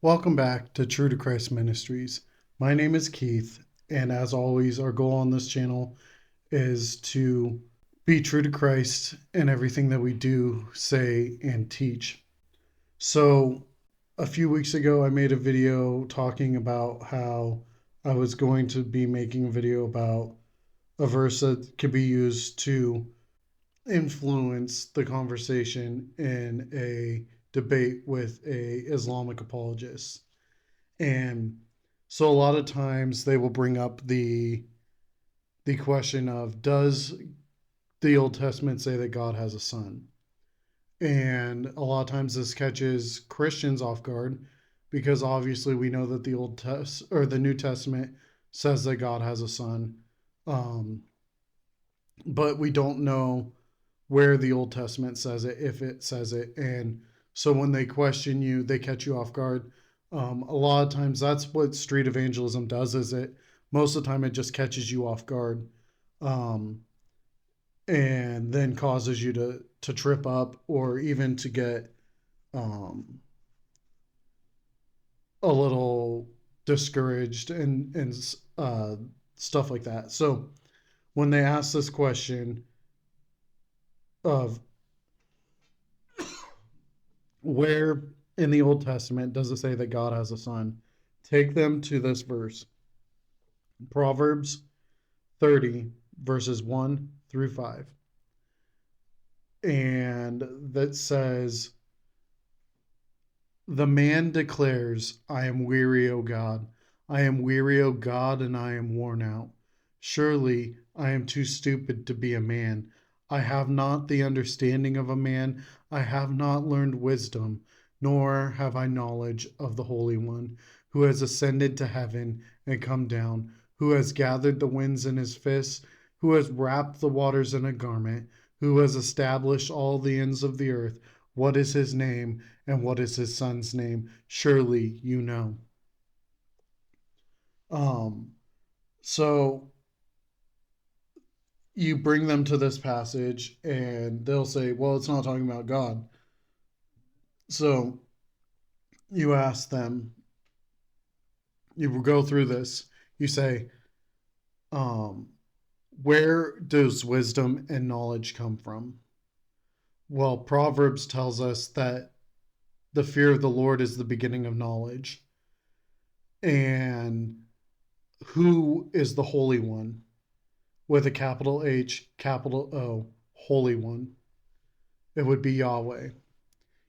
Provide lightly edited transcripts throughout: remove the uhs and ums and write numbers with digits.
Welcome back to True to Christ Ministries. My name is Keith, and as always, our goal on this channel is to be true to Christ in everything that we do, say, and teach. So, a few weeks ago, I made a video talking about how I was going to be making a video about a verse that could be used to influence the conversation in a debate with a Islamic apologist. And so a lot of times they will bring up the question of, does the Old Testament say that God has a son? And a lot of times this catches Christians off guard because obviously we know that the New Testament says that God has a son. But we don't know where the Old Testament says it, if it says it. And so when they question you, they catch you off guard. A lot of times that's what street evangelism does, is it most of the time it just catches you off guard, um, and then causes you to trip up or even to get um, a little discouraged and stuff like that. So when they ask this question of where in the Old Testament does it say that God has a son, take them to this verse, Proverbs 30, verses 1 through 5. And that says, "The man declares, I am weary, O God. I am weary, O God, and I am worn out. Surely I am too stupid to be a man. I have not the understanding of a man. I have not learned wisdom, nor have I knowledge of the Holy One, who has ascended to heaven and come down, who has gathered the winds in his fists, who has wrapped the waters in a garment, who has established all the ends of the earth. What is his name, and what is his son's name? Surely you know." Um, so you bring them to this passage, and they'll say, well, it's not talking about God. So you ask them, you go through this, you say, um, where does wisdom and knowledge come from? Well, Proverbs tells us that the fear of the Lord is the beginning of knowledge. And who is the Holy One? With a capital H, capital O, Holy One. It would be Yahweh.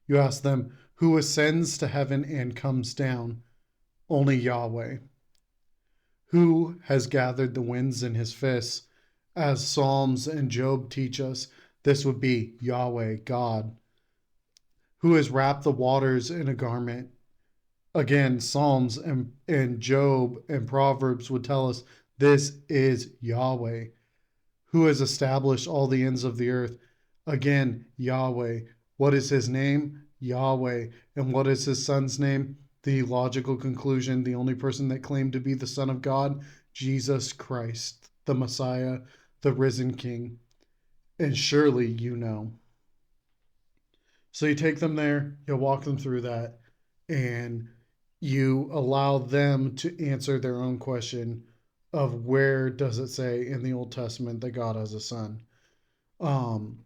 You ask them, who ascends to heaven and comes down? Only Yahweh. Who has gathered the winds in his fists? As Psalms and Job teach us, this would be Yahweh, God. Who has wrapped the waters in a garment? Again, Psalms and Job and Proverbs would tell us this is Yahweh. Who has established all the ends of the earth? Again, Yahweh. What is his name? Yahweh. And what is his son's name? The logical conclusion, the only person that claimed to be the Son of God, Jesus Christ, the Messiah, the risen King. And surely you know. So you take them there, you walk them through that, and you allow them to answer their own question of where does it say in the Old Testament that God has a son. Um,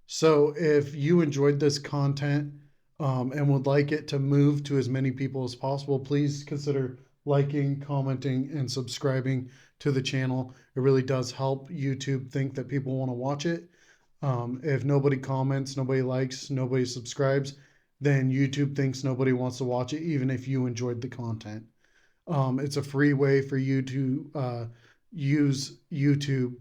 so if you enjoyed this content and would like it to move to as many people as possible, please consider liking, commenting, and subscribing to the channel. It really does help YouTube think that people want to watch it. If nobody comments, nobody likes, nobody subscribes, then YouTube thinks nobody wants to watch it, even if you enjoyed the content. It's a free way for you to use YouTube to